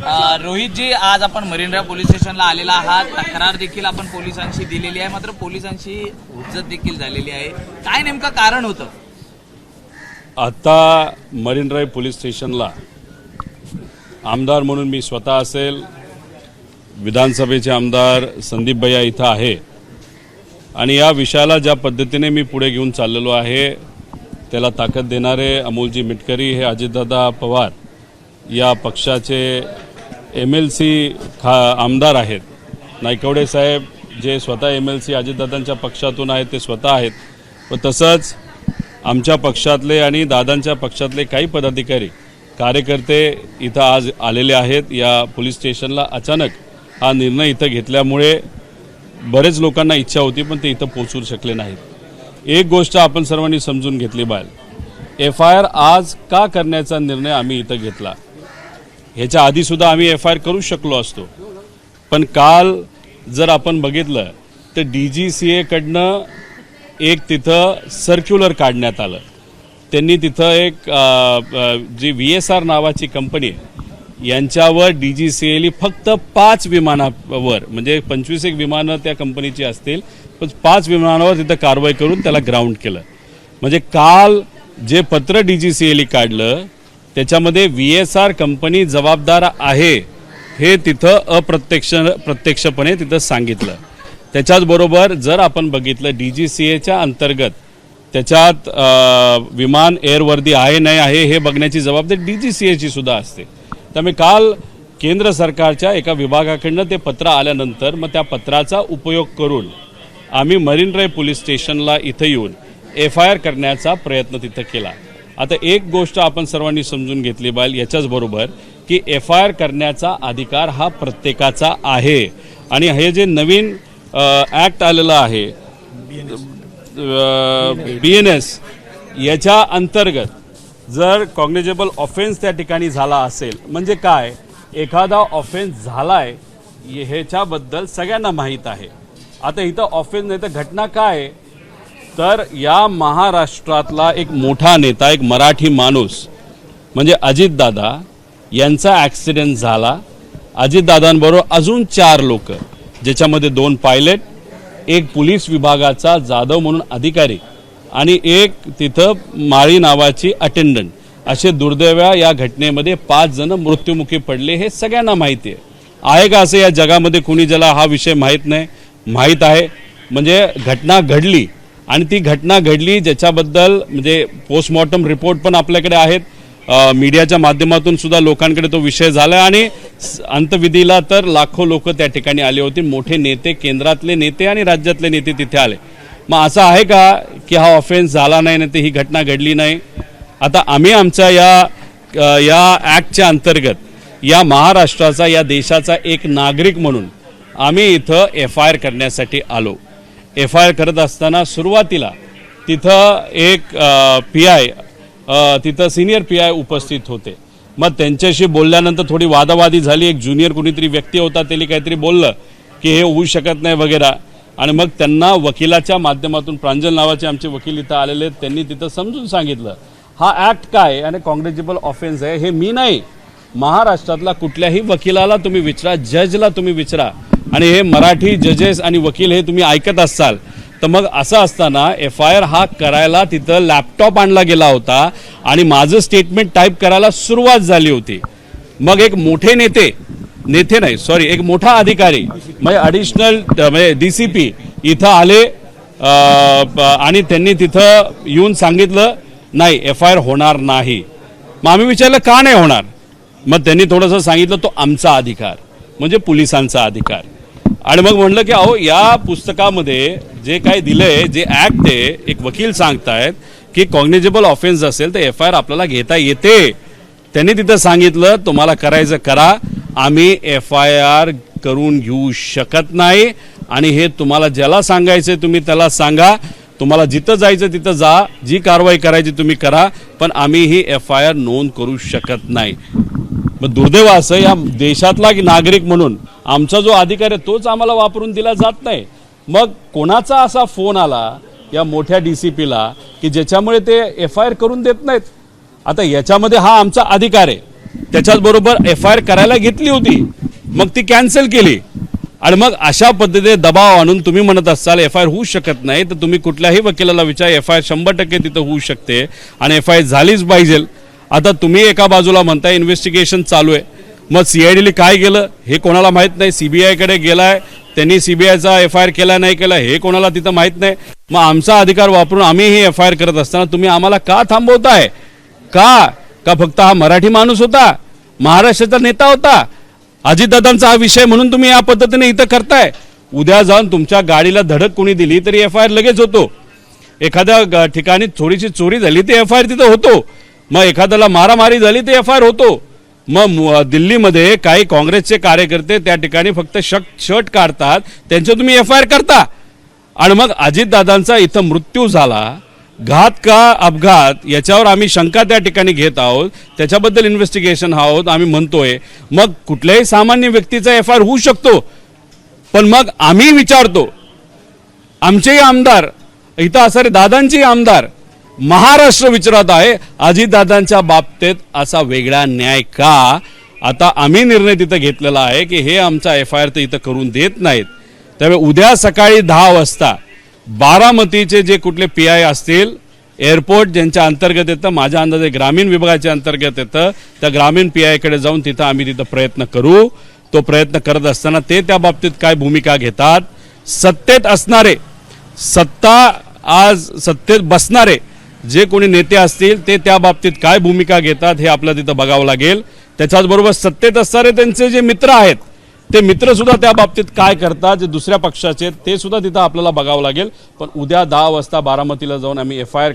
रोहित जी, आज आपण marine drive police स्टेशनला आलेला आहात. तक्रार देखील आपण पोलिसांशी दिलेली आहे, मात्र पोलिसांची हुज्जत देखील झालेली आहे. काय नेमकं कारण होतं? आता मरीन ड्राइव्ह पोलीस स्टेशनला आमदार म्हणून मी स्वतः असेल, विधानसभेचे आमदार संदीप भैया इथं आहे आणि या विषयाला ज्या पद्धतीने मी पुढे घेऊन चाललेलो आहे त्याला ताकद देणारे अमोलजी मिटकरी हे अजितदादा पवार या पक्षाचे MLC आमदार आहेत. नायकवडे साहेब जे स्वतः MLC अजितदादांच्या पक्षातून आहेत ते स्वतः आहेत. व तसंच आमच्या पक्षातले आणि दादांच्या पक्षातले काही पदाधिकारी कार्यकर्ते इथं आज आलेले आहेत. या पोलीस स्टेशनला अचानक हा निर्णय इथं घेतल्यामुळे बरेच लोकांना इच्छा होती पण ते इथं पोहोचू शकले नाहीत. एक गोष्ट आपण सर्वांनी समजून घेतली पाहिजे, FIR आज का करण्याचा निर्णय आम्ही इथं घेतला. ह्याच्या आधीसुद्धा आम्ही FIR करू शकलो असतो, पण काल जर आपण बघितलं तर DGCA कडनं एक तिथं सर्क्युलर काढण्यात आलं. त्यांनी तिथं एक जी VSR नावाची कंपनी आहे यांच्यावर DGCA फक्त 5 विमानावर म्हणजे 25 विमानं त्या कंपनीची असतील, पण 5 विमानावर तिथं कारवाई करून त्याला ग्राउंड केलं. म्हणजे काल जे पत्र DGCA काढलं त्याच्यामध्ये VSR कंपनी जबाबदार आहे हे तिथं प्रत्यक्षपणे तिथं सांगितलं. त्याच्याचबरोबर जर आपण बघितलं DGCAच्या अंतर्गत त्याच्यात विमान एअरवर्दी आहे नाही आहे हे बघण्याची जबाबदारी DGCAची सुद्धा असते. त्यामुळे काल केंद्र सरकारच्या एका विभागाकडनं ते पत्र आल्यानंतर मग त्या पत्राचा उपयोग करून आम्ही मरीन ड्राइव्ह पोलीस स्टेशनला इथं येऊन FIR करण्याचा प्रयत्न तिथं केला. आता एक गोष्ट आपण सर्वांनी समजून घेतली पाहिजे याच्याचबरोबर की FIR करण्याचा अधिकार हा प्रत्येकाचा आहे आणि हे जे नवीन ॲक्ट आलेलं आहे BNS याच्या अंतर्गत जर कॉग्निजेबल ऑफेन्स त्या ठिकाणी झाला असेल म्हणजे काय, एखादा ऑफेन्स झालाय ह्याच्याबद्दल सगळ्यांना माहीत आहे. आता इथं ऑफेन्स नाही तर घटना काय, तर या महाराष्ट्रातला एक मोठा नेता, एक मराठी माणूस म्हणजे अजितदादा यांचा ॲक्सिडेंट झाला. अजितदादांबरोबर अजून 4 लोक ज्याच्यामध्ये 2 पायलट, एक पोलीस विभागाचा जाधव म्हणून अधिकारी आणि एक तिथं माळी नावाची अटेंडंट, असे दुर्दैव्या या घटनेमध्ये 5 जण मृत्युमुखी पडले. हे सगळ्यांना माहिती आहे का असं या जगामध्ये कुणी ज्याला हा विषय माहीत नाही? माहीत आहे. म्हणजे घटना घडली आणि ती घटना घडली ज्याच्याबद्दल म्हणजे पोस्टमॉर्टम रिपोर्ट पण आपल्याकडे आहेत, मीडियाच्या माध्यमातून सुद्धा लोकांकडे तो विषय झाला आणि अंतविधीला तर लाखो लोक त्या ठिकाणी आले होते. मोठे नेते, केंद्रातले नेते आणि राज्यातले नेते तिथे आले. मग असं आहे का की हा ऑफेन्स झाला नाही ना, ही घटना घडली नाही? आता आम्ही आमच्या या ॲक्टच्या अंतर्गत या महाराष्ट्राचा, या देशाचा एक नागरिक म्हणून आम्ही इथं FIR करण्यासाठी आलो. FIR करत असताना सुरुवातीला तिथं एक PI, तिथं सिनियर PI उपस्थित होते. मग त्यांच्याशी बोलल्यानंतर थोडी वादावादी झाली. एक ज्युनियर कुणीतरी व्यक्ती होता, त्यांनी काहीतरी बोललं की हे होऊ शकत नाही वगैरे आणि मग त्यांना वकिलाच्या माध्यमातून, प्रांजल नावाचे आमचे वकील इथं आलेले, त्यांनी तिथं समजून सांगितलं हा ॲक्ट काय आणि कॉग्निजेबल ऑफेन्स आहे. हे मी नाही, महाराष्ट्रातला कुठल्याही वकिलाला तुम्ही विचारा, जजला तुम्ही विचारा. आणि हे मराठी जजेस आणि वकील हे तुम्ही ऐकत असाल तर मग असं असताना FIR हा करायला तिथं लॅपटॉप आणला गेला होता आणि माझं स्टेटमेंट टाईप करायला सुरुवात झाली होती. मग एक मोठे एक मोठा अधिकारी म्हणजे ॲडिशनल म्हणजे DCP इथं आले आणि त्यांनी तिथं येऊन सांगितलं नाही FIR होणार नाही. मग आम्ही विचारलं का नाही होणार? मग त्यांनी थोडंसं सांगितलं तो आमचा अधिकार म्हणजे पोलिसांचा अधिकार. आणि मग म्हणलं की अहो या पुस्तकामध्ये जे काय दिलंय, जे ॲक्ट आहे, एक वकील सांगतायत की कॉग्निजेबल ऑफेन्स असेल तर FIR आपल्याला घेता येते. त्यांनी तिथं सांगितलं तुम्हाला करायचं करा, आम्ही FIR करून घेऊ शकत नाही आणि हे तुम्हाला ज्याला सांगायचं तुम्ही त्याला सांगा, तुम्हाला जिथं जायचं तिथं जा, जी कारवाई करायची तुम्ही करा, पण आम्ही ही FIR नोंद करू शकत नाही. मग दुर्दैव असं या देशातला नागरिक म्हणून आमचा जो अधिकार आहे तोच आम्हाला वापरून दिला जात नाही. मग कोणाचा असा फोन आला या मोठ्या DCPला की ज्याच्यामुळे ते FIR करून देत नाहीत? आता याच्यामध्ये हा आमचा अधिकार आहे, त्याच्याच बरोबर FIR करायला घेतली होती, मग ती कॅन्सल केली. आणि मग अशा पद्धतीने दबाव आणून तुम्ही म्हणत असाल FIR होऊ शकत नाही, तर तुम्ही कुठल्याही वकिलाला विचार, FIR 100% तिथं होऊ शकते आणि FIR झालीच पाहिजे. आता तुम्ही एका बाजूला म्हणताय इन्व्हेस्टिगेशन चालू आहे, मग CIDने काय केलं हे कोणाला माहीत नाही. CBIकडे गेलाय, त्यांनी CBIचा FIR केला नाही केला हे कोणाला तिथं माहीत नाही. मग आमचा अधिकार वापरून आम्ही ही FIR करत असताना तुम्ही आम्हाला का थांबवताय? का फक्त हा मराठी माणूस होता, महाराष्ट्राचा नेता होता, अजितदादांचा हा विषय म्हणून तुम्ही या पद्धतीने इथं करताय? उद्या जाऊन तुमच्या गाडीला धडक कोणी दिली तरी FIR लगेच होतो. एखाद्या ठिकाणी थोडीशी चोरी झाली ते FIR तिथं होतो. मग एखाद्याला मारामारी झाली ते FIR होतो. मग दिल्लीमध्ये काही काँग्रेसचे कार्यकर्ते त्या ठिकाणी फक्त शर्ट काढतात, त्यांचे तुम्ही FIR करता. आणि मग अजितदादांचा इथं मृत्यू झाला, घात का अपघात याच्यावर आम्ही शंका त्या ठिकाणी घेत आहोत, त्याच्याबद्दल इन्व्हेस्टिगेशन आहोत आम्ही म्हणतोय. मग कुठल्याही सामान्य व्यक्तीचा FIR होऊ शकतो, पण मग आम्ही विचारतो, आमचेही आमदार इथं असणारे दादांचेही आमदार महाराष्ट्र विचारत आहे अजितदादांच्या बाबतीत असा वेगळा न्याय का? आता आम्ही निर्णय तिथं घेतलेला आहे की हे आमचा FIR तर इथं करून देत नाहीत. त्यामुळे उद्या सकाळी 10 वाजता बारामतीचे जे कुठले PI असतील, एअरपोर्ट ज्यांच्या अंतर्गत येतं, माझ्या अंदाजे ग्रामीण विभागाच्या अंतर्गत येतं, त्या ग्रामीण PIकडे जाऊन तिथं आम्ही तिथं प्रयत्न करू. तो प्रयत्न करत असताना ते त्या बाबतीत काय भूमिका घेतात, सत्तेत असणारे, आज सत्तेत बसणारे जे कोणी नेते असतील ते त्या बाबतीत काय भूमिका घेतात हे आपल्याला तिथं बघावं लागेल. त्याच्याचबरोबर सत्तेत असणारे त्यांचे जे मित्र आहेत ते मित्र सुद्धा त्या बाबतीत काय करतात, जे दुसऱ्या पक्षाचे ते सुद्धा तिथं आपल्याला बघावं लागेल. पण उद्या 10 वाजता बारामतीला जाऊन आम्ही FIR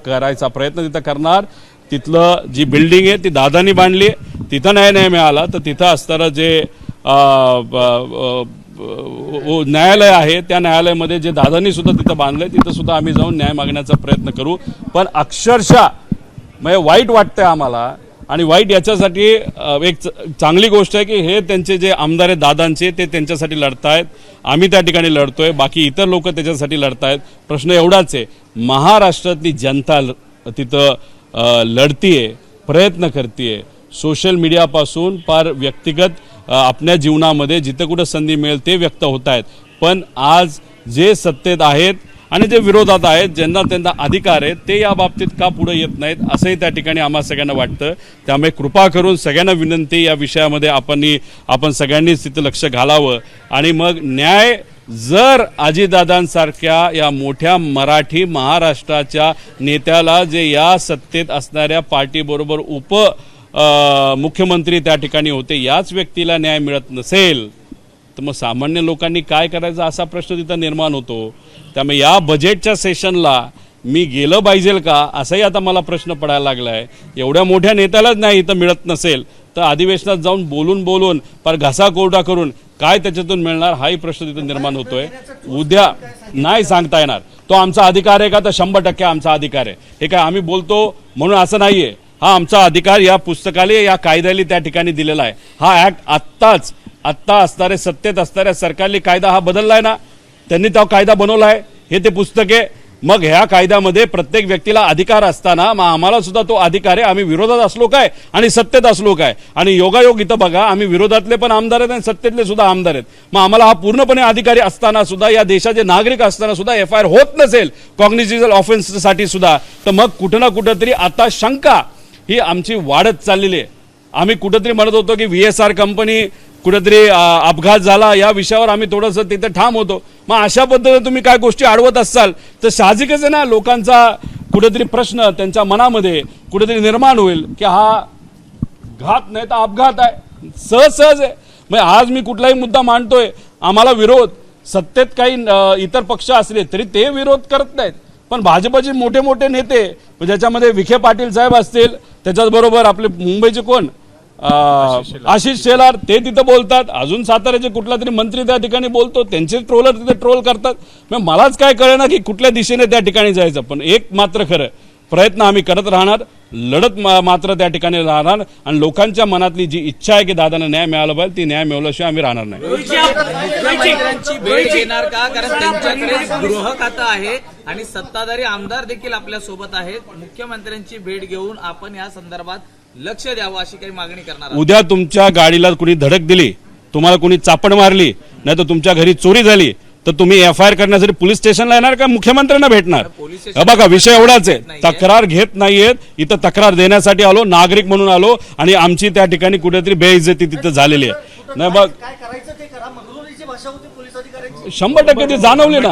करायचा प्रयत्न तिथं करणार. तिथलं जी बिल्डिंग आहे ती दादानी बांधली आहे, तिथं नाही मिळाला तर तिथं असणारं जे न्यायालय आहे त्या न्यायालयामध्ये जे दादांनी सुद्धा तिथं बांधलंय तिथं सुद्धा आम्ही जाऊन न्याय मागण्याचा प्रयत्न करू. पण अक्षरशः म्हणजे वाईट वाटतंय आम्हाला. आणि वाईट याच्यासाठी एक चांगली गोष्ट आहे की हे त्यांचे जे आमदार आहेत दादांचे ते त्यांच्यासाठी लढतायत, आम्ही त्या ठिकाणी लढतोय, बाकी इतर लोक त्याच्यासाठी लढतायत. प्रश्न एवढाच आहे, महाराष्ट्रातली जनता तिथं लढतीये, प्रयत्न करतीये. सोशल मीडियापासून फार व्यक्तिगत आपल्या जीवनामध्ये जिथं कुठं संधी मिळेल ते व्यक्त होत आहेत. पण आज जे सत्तेत आहेत आणि जे विरोधात आहेत, ज्यांना त्यांना अधिकार आहेत, ते या बाबतीत का पुढे येत नाहीत असंही त्या ठिकाणी आम्हा सगळ्यांना वाटतं. त्यामुळे कृपा करून सगळ्यांना विनंती, या विषयामध्ये आपण सगळ्यांनीच तिथं लक्ष घालावं. आणि मग न्याय जर अजितदादांसारख्या या मोठ्या मराठी महाराष्ट्राच्या नेत्याला जे या सत्तेत असणाऱ्या पार्टीबरोबर मुख्यमंत्री त्या ठिकाणी होते, याच व्यक्तीला न्याय मिळत नसेल तर मग सामान्य लोकांनी काय करायचं असा प्रश्न तिथं निर्माण होतो. त्यामुळे या बजेटच्या सेशनला मी गेलं पाहिजे का असाही आता मला प्रश्न पडायला लागला आहे. एवढ्या मोठ्या नेत्यालाच नाही इथं मिळत नसेल तर अधिवेशनात जाऊन बोलून फार घासा कोरडा करून काय त्याच्यातून मिळणार हाही प्रश्न तिथं निर्माण होतोय. उद्या नाही सांगता येणार, तो आमचा अधिकार आहे का? तर 100% आमचा अधिकार आहे. हे काय आम्ही बोलतो म्हणून असं नाहीये, हा आमचा अधिकार या पुस्तकाला, या कायद्याला त्या ठिकाणी दिलेला आहे. हा ऍक्ट आत्ता असणारे सत्तेत असणाऱ्या सरकारने कायदा हा बदललाय ना, त्यांनी तो कायदा बनवलाय, हे ते पुस्तक आहे. मग ह्या कायद्यामध्ये प्रत्येक व्यक्तीला अधिकार असताना मग आम्हाला सुद्धा तो अधिकार आहे. आम्ही विरोधात असलो काय आणि सत्तेत असलो काय, आणि योगायोग इथं बघा, आम्ही विरोधातले पण आमदार आहेत आणि सत्तेतले सुद्धा आमदार आहेत. मग आम्हाला हा पूर्णपणे अधिकारी असताना सुद्धा, या देशाचे नागरिक असताना सुद्धा FIR होत नसेल कॉग्निजिबल ऑफेन्ससाठी सुद्धा, तर मग कुठं ना कुठंतरी आता शंका ही आमची वाढत चाललेली आहे. आम्ही कुठंतरी म्हणत होतो की VSR कंपनी कुठेतरी अपघात झाला, या विषयावर आम्ही थोडंसं तिथे ठाम होतो. मग अशा पद्धतीने तुम्ही काय गोष्टी अडवत असाल तर साहजिकच आहे ना, लोकांचा कुठेतरी प्रश्न त्यांच्या मनामध्ये कुठेतरी निर्माण होईल की हा घात नाही तर अपघात आहे. सहज आहे. मग आज मी कुठलाही मुद्दा मांडतोय, आम्हाला विरोध, सत्तेत काही इतर पक्ष असले तरी ते विरोध करत नाहीत, पण भाजपचे मोठे मोठे नेते, ज्याच्यामध्ये विखे पाटील साहेब असतील, त्याच्याचबरोबर आपले मुंबईचे कोण आशिष शेलार, ते तिथं बोलतात. अजून साताऱ्याचे कुठला तरी मंत्री त्या ठिकाणी बोलतो, त्यांचे ट्रोलर तिथे ट्रोल करतात. मग मलाच काय कळेना की कुठल्या दिशेने त्या ठिकाणी जायचं. पण एक मात्र खरं, प्रयत्न आम्ही करत राहणार, लढत मात्र त्या ठिकाणी राहणार. आणि लोकांच्या मनातली जी इच्छा आहे की दादांना न्याय मिळाला पाहिजे, ती न्याय मिळवल्याशिवाय आम्ही राहणार नाही. मुख्यमंत्र्यांची भेट घेणार का? कारण त्यांच्याकडे गृह खातं आहे आणि सत्ताधारी आमदार देखील आपल्या सोबत आहेत. मुख्यमंत्र्यांची भेट घेऊन आपण या संदर्भात लक्ष द्यावं अशी काही मागणी करणार आहात? उद्या तुमच्या गाडीला कुणी धडक दिली, तुम्हाला कुणी चापड मारली, नाही तर तुमच्या घरी चोरी झाली, तर तुम्ही एफआयआर करण्यासाठी पोलीस स्टेशनला येणार का मुख्यमंत्र्यांना भेटणार? पोलीस हे बघा, विषय एवढाच आहे, तक्रार घेत नाहीयेत. इथं तक्रार देण्यासाठी आलो, नागरिक म्हणून आलो, आणि आमची त्या ठिकाणी कुठेतरी बेइज्जती तिथं झालेली आहे. नाही बघ, काय करायचं ते करा. मगरुरीची भाषा होती पोलीस अधिकाऱ्यांची. 100% ते जाणवले ना.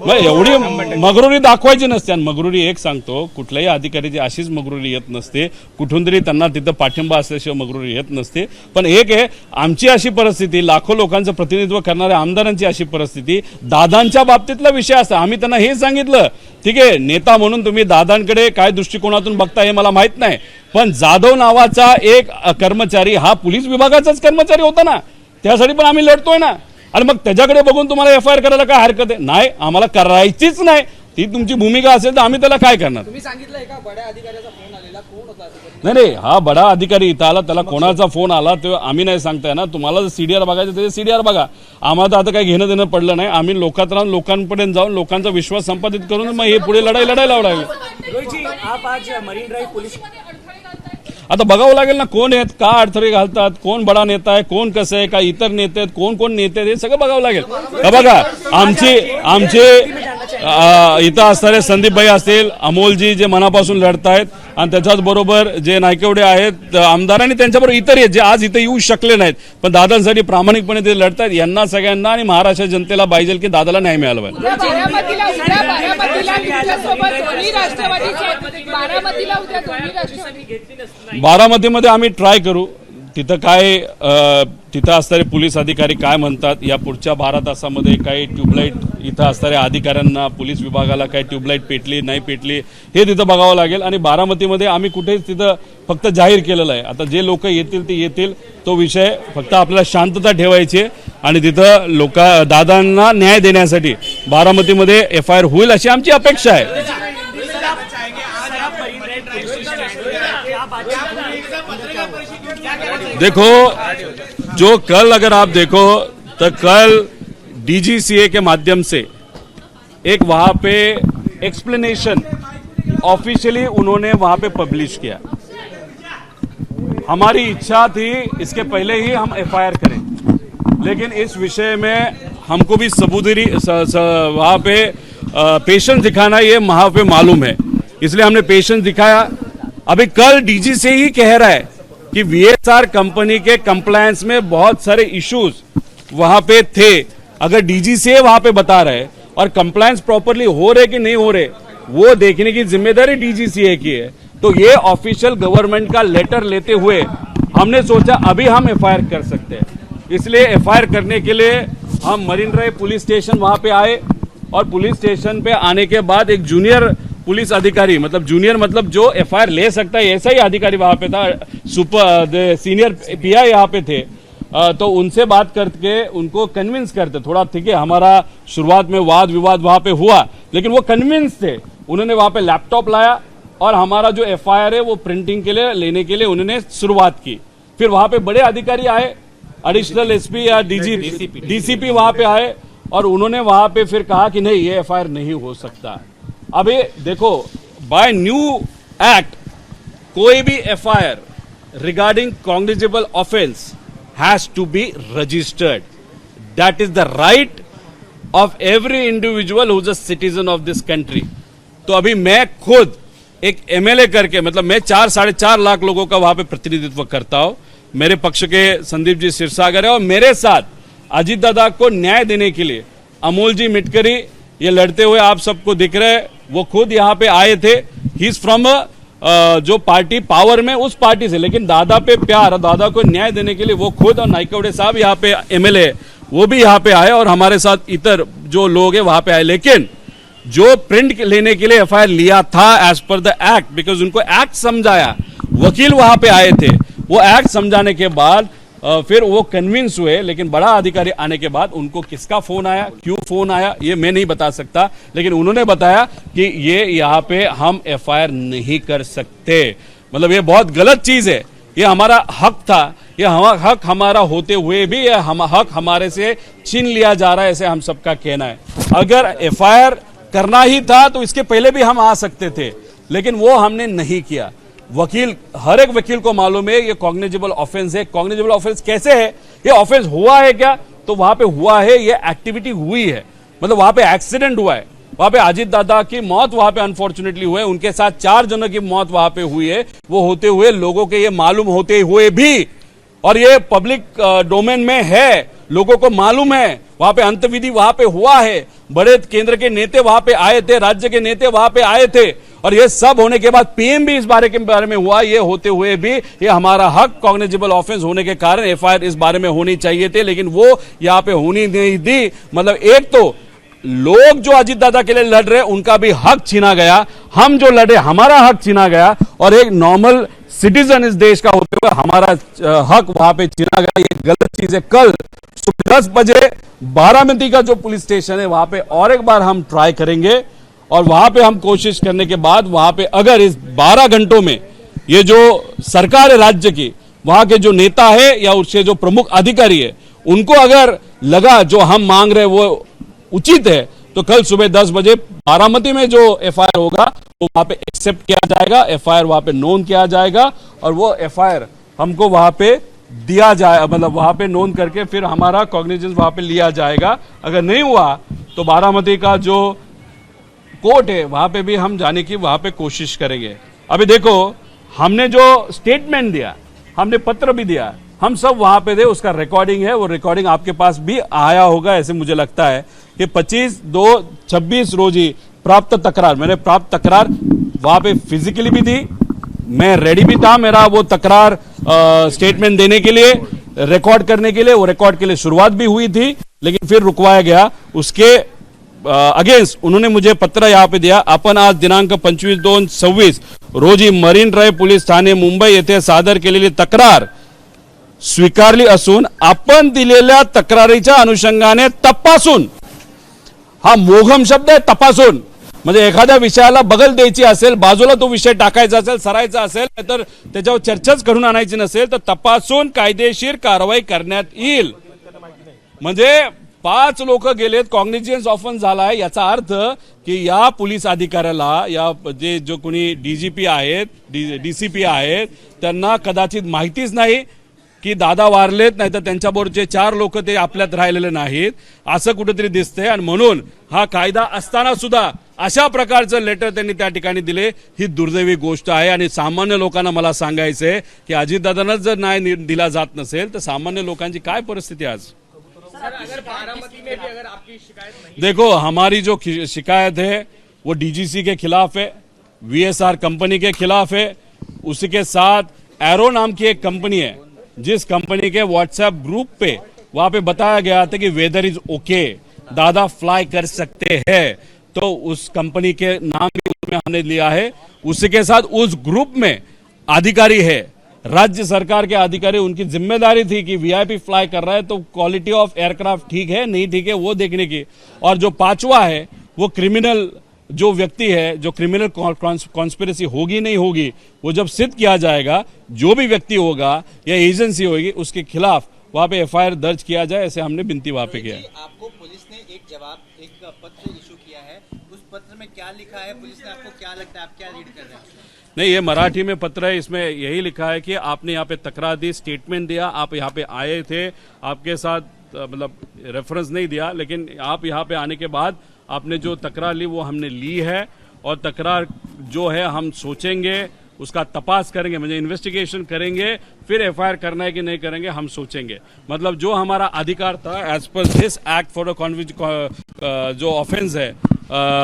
मग एवढी मगरुरी दाखवायची नसते. आणि मगरुरी एक सांगतो, कुठल्याही अधिकाऱ्याची अशीच मगरुरी येत नसते. कुठून तरी त्यांना तिथं पाठिंबा असल्याशिवाय मगरुरी येत नसते. पण एक आहे, आमची अशी परिस्थिती, लाखो लोकांचं प्रतिनिधित्व करणाऱ्या आमदारांची अशी परिस्थिती, दादांच्या बाबतीतला विषय असता. आम्ही त्यांना हे सांगितलं, ठीक आहे, नेता म्हणून तुम्ही दादांकडे काय दृष्टिकोनातून बघता हे मला माहित नाही, पण जाधव नावाचा एक कर्मचारी हा पोलीस विभागाचाच कर्मचारी होता ना, त्यासाठी पण आम्ही लढतोय ना. आणि मग त्याच्याकडे बघून तुम्हाला एफआयआर करायला काय हरकत आहे? नाही, आम्हाला करायचीच नाही. ती तुमची भूमिका असेल तर आम्ही त्याला काय करणार? तुम्ही सांगितलं एका बड्या अधिकाऱ्याचा फोन आलेला, कोण होता नाही नाही, हा बडा अधिकारी इथं आला, त्याला कोणाचा फोन आला ते आम्ही नाही सांगताय ना. तुम्हाला जर सीडीआर बघायचं ते सीडीआर बघा. आम्हाला तर आता काही घेणं देणं पडलं नाही. आम्ही लोकात राहून लोकांपर्यंत जाऊन लोकांचा विश्वास संपादित करून मग हे पुढे लढायला लागेल. रोहित जी, आप आज मरीन ड्राइव पुलिस आता बघावं लागेल ना, कोण आहेत, का अडथळे घालतात, कोण बडा नेता आहे, कोण कसं आहे, का इतर नेते आहेत, कोण कोण नेते आहेत, हे सगळं बघावं लागेल. बघा, आमचे इथं असणारे संदीपभाई असतील, अमोलजी जे मनापासून लढतायत, आणि त्याच्याच बरोबर जे नायकवडे आहेत आमदार, आणि त्यांच्याबरोबर इतर आहेत जे आज इथे येऊ शकले नाहीत पण दादांसाठी प्रामाणिकपणे ते लढतायत. यांना सगळ्यांना आणि महाराष्ट्र जनतेला पाहिजे की दादाला न्याय मिळाला पाहिजे. बारामतीला तुमच्यासोबत दोन्ही राष्ट्रवादीचे, बारामतीला उद्या दोन्ही राष्ट्रवादी. बारामतीमध्ये आम्ही ट्राय करू. तिथं काय तिथं असणारे पोलीस अधिकारी काय म्हणतात, या पुढच्या 12 तासामध्ये काही ट्यूबलाईट इथं असणाऱ्या अधिकाऱ्यांना, पोलीस विभागाला काही ट्यूबलाईट पेटली नाही पेटली हे तिथं बघावं लागेल. आणि बारामतीमध्ये आम्ही कुठेच तिथं फक्त जाहीर केलेलं आहे. आता जे लोक येतील ते येतील, तो विषय फक्त आपल्याला शांतता ठेवायची आणि तिथं दादांना न्याय देण्यासाठी बारामतीमध्ये एफआयआर होईल अशी आमची अपेक्षा आहे. देखो, जो कल अगर आप देखो तो कल डीजीसीए के माध्यम से एक वहां पे एक्सप्लेनेशन ऑफिशियली उन्होंने वहां पे पब्लिश किया. हमारी इच्छा थी इसके पहले ही हम एफआईआर करें, लेकिन इस विषय में हमको भी सबूतरी वहां पे पेशेंस दिखाना ये वहां पे मालूम है, इसलिए हमने पेशेंस दिखाया. अभी कल डीजी से ही कह रहा है कि वीएसआर कंपनी के कंप्लायंस में बहुत सारे इश्यूज वहां पे थे. अगर डीजी से वहां पे बता रहे और कंप्लायंस प्रॉपरली हो रहे कि नहीं हो रहे वो देखने की जिम्मेदारी डीजीसीए की है. तो ये ऑफिशियल गवर्नमेंट का लेटर लेते हुए हमने सोचा अभी हम एफआईआर कर सकते हैं. इसलिए एफआईआर करने के लिए हम मरीन ड्राइव पुलिस स्टेशन वहां पे आए, और पुलिस स्टेशन पे आने के बाद एक जूनियर पुलिस अधिकारी, मतलब जूनियर मतलब जो एफआईआर ले सकता है ऐसा ही अधिकारी वहां पे था, सीनियर पीआई यहाँ पे थे. तो उनसे बात करके उनको कन्विंस करते थोड़ा, ठीक है, हमारा शुरुआत में वाद विवाद वहां पे हुआ, लेकिन वो कन्विंस थे. उन्होंने वहां पे लैपटॉप लाया और हमारा जो एफआईआर है वो प्रिंटिंग के लिए लेने के लिए उन्होंने शुरुआत की. फिर वहां पे बड़े अधिकारी आए, एडिशनल एसपी या डीसीपी वहां पे आए, और उन्होंने वहां पे फिर कहा कि नहीं, ये एफआईआर नहीं हो सकता. अभी देखो, बाय न्यू एक्ट कोई भी FIR regarding cognizable offence has to be registered. That is the right of every individual who is a citizen of this country. तो अभी मैं खुद एक एमएलए करके, मतलब मैं 4-4.5 लाख लोगों का वहां पे प्रतिनिधित्व करता हूं. मेरे पक्ष के संदीप जी सिरसागर है, और मेरे साथ अजीत दादा को न्याय देने के लिए अमोल जी मिटकरी ये लड़ते हुए आप सबको दिख रहे हैं, वो खुद यहाँ पे आए थे. ही इज फ्रॉम जो पार्टी पावर में उस पार्टी से, लेकिन दादा पे प्यार, दादा को न्याय देने के लिए वो खुद, और नायकवडे साहब यहाँ पे एमएलए वो भी यहाँ पे आए, और हमारे साथ इतर जो लोग हैं वहां पे आए. लेकिन जो प्रिंट लेने के लिए एफआईआर लिया था as per the act, because उनको एक्ट समझाया, वकील वहां पे आए थे, वो एक्ट समझाने के बाद फिर वो कन्विंस हुए. लेकिन बड़ा अधिकारी आने के बाद उनको किसका फोन आया, क्यों फोन आया, ये मैं नहीं बता सकता, लेकिन उन्होंने बताया कि ये यहाँ पे हम एफआईआर नहीं कर सकते. मतलब ये बहुत गलत चीज है. ये हमारा हक था, ये हक हमारा होते हुए भी ये हक हमारे से छीन लिया जा रहा है, ऐसे हम सबका कहना है. अगर एफआईआर करना ही था तो इसके पहले भी हम आ सकते थे, लेकिन वो हमने नहीं किया. वकील, हर एक वकील को मालूम है ये कॉग्निजेबल ऑफेंस है। कॉग्निजेबल ऑफेंस कैसे है, ये ऑफेंस हुआ है क्या, तो वहां पे हुआ है, ये एक्टिविटी हुई है, मतलब वहां पे एक्सीडेंट हुआ है, वहां पे अजीत दादा की मौत वहां पे अनफॉर्चुनेटली हुई है, उनके साथ 4 जनों की मौत वहां पे हुई है। वो होते हुए लोगों के ये मालूम होते हुए भी, और ये पब्लिक डोमेन में है, लोगों को मालूम है, वहां पे अंतविधि वहां पे हुआ है, बड़े केंद्र के नेता वहां पे आए थे, राज्य के नेता वहां पे आए थे, और ये सब होने के बाद पीएम भी इस बारे में हुआ। ये होते हुए भी ये हमारा हक, कॉग्निजेबल ऑफेंस होने के कारण एफआईआर इस बारे में होनी चाहिए थे, लेकिन वो यहां पे होनी नहीं दी। मतलब एक तो लोग जो अजीत दादा के लिए लड़ रहे उनका भी हक छीना गया, हम जो लड़े हमारा हक छीना गया, और एक नॉर्मल सिटीजन इस देश का होते हुए हमारा हक वहां पे छीना गया। ये गलत चीज है। कल सुबह 10 बजे बारामती का जो पुलिस स्टेशन है वहां पे और एक बार हम ट्राई करेंगे, और वहां पे हम कोशिश करने के बाद वहां पे अगर इस 12 घंटों में ये जो सरकार है राज्य की, वहां के जो नेता है या उसके जो प्रमुख अधिकारी है, उनको अगर लगा जो हम मांग रहे वो उचित है, तो कल सुबह 10 बजे बारामती में जो एफआईआर होगा वो वहां पे एक्सेप्ट किया जाएगा, एफआईआर वहां पे नोंद किया जाएगा, और वो एफआईआर हमको वहां पे दिया जाए, मतलब वहां पे नोंद करके फिर हमारा कॉग्निजेंस वहां पे लिया जाएगा। अगर नहीं हुआ तो बारामती का जो कोर्ट है वहां पे भी हम जाने की वहां पे कोशिश करेंगे। अभी देखो, हमने जो स्टेटमेंट दिया, हमने पत्र भी दिया, हम सब वहां पे थे, उसका रिकॉर्डिंग है, वो रिकॉर्डिंग आपके पास भी आया होगा ऐसे मुझे लगता है कि 25/2/26 रोज ही प्राप्त तकरार, मैंने प्राप्त तकरार वहां पे फिजिकली भी दी, मैं रेडी भी था, मेरा वो तकरार स्टेटमेंट देने के लिए, रिकॉर्ड करने के लिए, वो रिकॉर्ड के लिए शुरुआत भी हुई थी, लेकिन फिर रुकवाया गया। उसके अगेंस्ट उन्होंने मुझे पत्र यहां पे दिया, आपण आज दिनांक 25/2/26 रोजी marine drive police Thane Mumbai येथे सादर केलेली तक्रार स्वीकारली असून आपण दिलेल्या तक्रारीच्या अनुषंगाने तपासून, हा मोघम शब्द आहे, तपासून, म्हणजे एखाद्या विषयाला बगल द्यायची असेल, बाजूला तो विषय टाकायचा असेल, सरायचा असेल, तर त्याच्यावर चर्चाच करून आणायची नसेल, तर तपासून कायदेशीर कारवाई करण्यात येईल। म्हणजे 5 लोक गेलेत, कॉग्निजेन्स ऑफेंस झालाय, याचा अर्थ की या पोलीस अधिकाऱ्याला, या जो कोणी डीजीपी आहेत, डीसीपी आहेत, त्यांना कदाचित माहितीच नाही की दादा वारलेत, नाही तर त्यांच्याबरोबरचे 4 लोक ते आपल्यात राहिलेले नाहीत, असं कुठेतरी दिसतंय। आणि म्हणून हा कायदा असताना सुद्धा अशा प्रकारचं लेटर त्यांनी त्या ठिकाणी दिले, ही दुर्दैवी गोष्ट आहे। आणि सामान्य लोकांना मला सांगायचंय की अजितदादांना जर न्याय दिला जात नसेल तर सामान्य लोकांची काय परिस्थिती आज। अगर बारामती में भी अगर आपकी शिकायत नहीं, देखो, हमारी जो शिकायत है वो डीजीसी के खिलाफ है, वीएसआर कंपनी के खिलाफ है, उसी के साथ एरो नाम की एक कंपनी है, जिस कंपनी के व्हाट्सएप ग्रुप पे वहां पे बताया गया था कि वेदर इज ओके, दादा फ्लाई कर सकते हैं, तो उस कंपनी के नाम भी उसमें हमने लिया है। उसी के साथ उस ग्रुप में अधिकारी है, राज्य सरकार के अधिकारी, उनकी जिम्मेदारी थी कि वीआईपी फ्लाई कर रहा है तो क्वालिटी ऑफ एयरक्राफ्ट ठीक है नहीं ठीक है वो देखने की। और जो 5वां है वो क्रिमिनल जो व्यक्ति है, जो क्रिमिनल कॉन्स्पिरेसी होगी नहीं होगी, वो जब सिद्ध किया जाएगा, जो भी व्यक्ति होगा या एजेंसी होगी उसके खिलाफ वहां पे एफआईआर दर्ज किया जाए, ऐसे हमने विनती वहां पे किया है। आपको पुलिस ने एक पत्र इशू किया है, उस पत्र में क्या लिखा है, पुलिस ने आपको क्या लगता है, आप क्या रीड कर रहे हैं? नहीं, ये मराठी में पत्र है, इसमें यही लिखा है कि आपने यहाँ पे तकरार दी, स्टेटमेंट दिया, आप यहाँ पे आए थे, आपके साथ मतलब रेफरेंस नहीं दिया, लेकिन आप यहाँ पे आने के बाद आपने जो तकरार ली वो हमने ली है, और तकरार जो है हम सोचेंगे, उसका तपास करेंगे, मतलब इन्वेस्टिगेशन करेंगे, फिर एफआईआर करना है कि नहीं करेंगे हम सोचेंगे। मतलब जो हमारा अधिकार था as per this act for जो ऑफेंस है,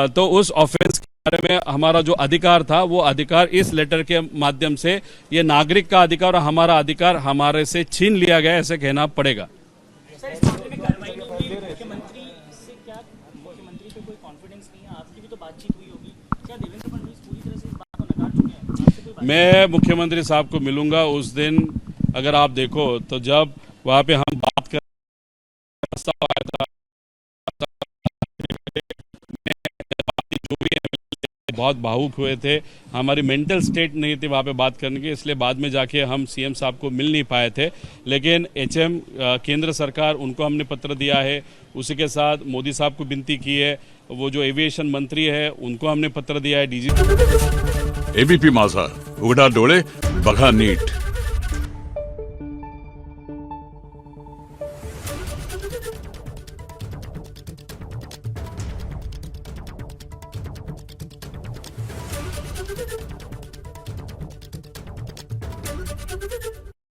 तो उस ऑफेंस के बारे में हमारा जो अधिकार था वो अधिकार इस लेटर के माध्यम से, ये नागरिक का अधिकार और हमारा अधिकार हमारे से छीन लिया गया, ऐसे कहना पड़ेगा। मुख्यमंत्री पे कोई कॉन्फिडेंस नहीं है, आपकी भी तो बातचीत हुई होगी, क्या देवेंद्र फडणवीस पूरी तरह से इस बात को नकार चुके हैं? आपसे कोई मैं मुख्यमंत्री साहब को मिलूंगा उस दिन, अगर आप देखो तो जब वहां पे हम बात कर प्रस्ताव आया था, जो भी बहुत भावुक हुए थे, हमारी मेंटल स्टेट नहीं थी वहाँ पे बात करने की, इसलिए बाद में जाके हम सीएम साहब को मिल नहीं पाए थे। लेकिन एचएम केंद्र सरकार, उनको हमने पत्र दिया है, उसी के साथ मोदी साहब को विनती की है, वो जो एविएशन मंत्री है उनको हमने पत्र दिया है, डीजी। एबीपी माझा, उघडा डोळे बघा नीट.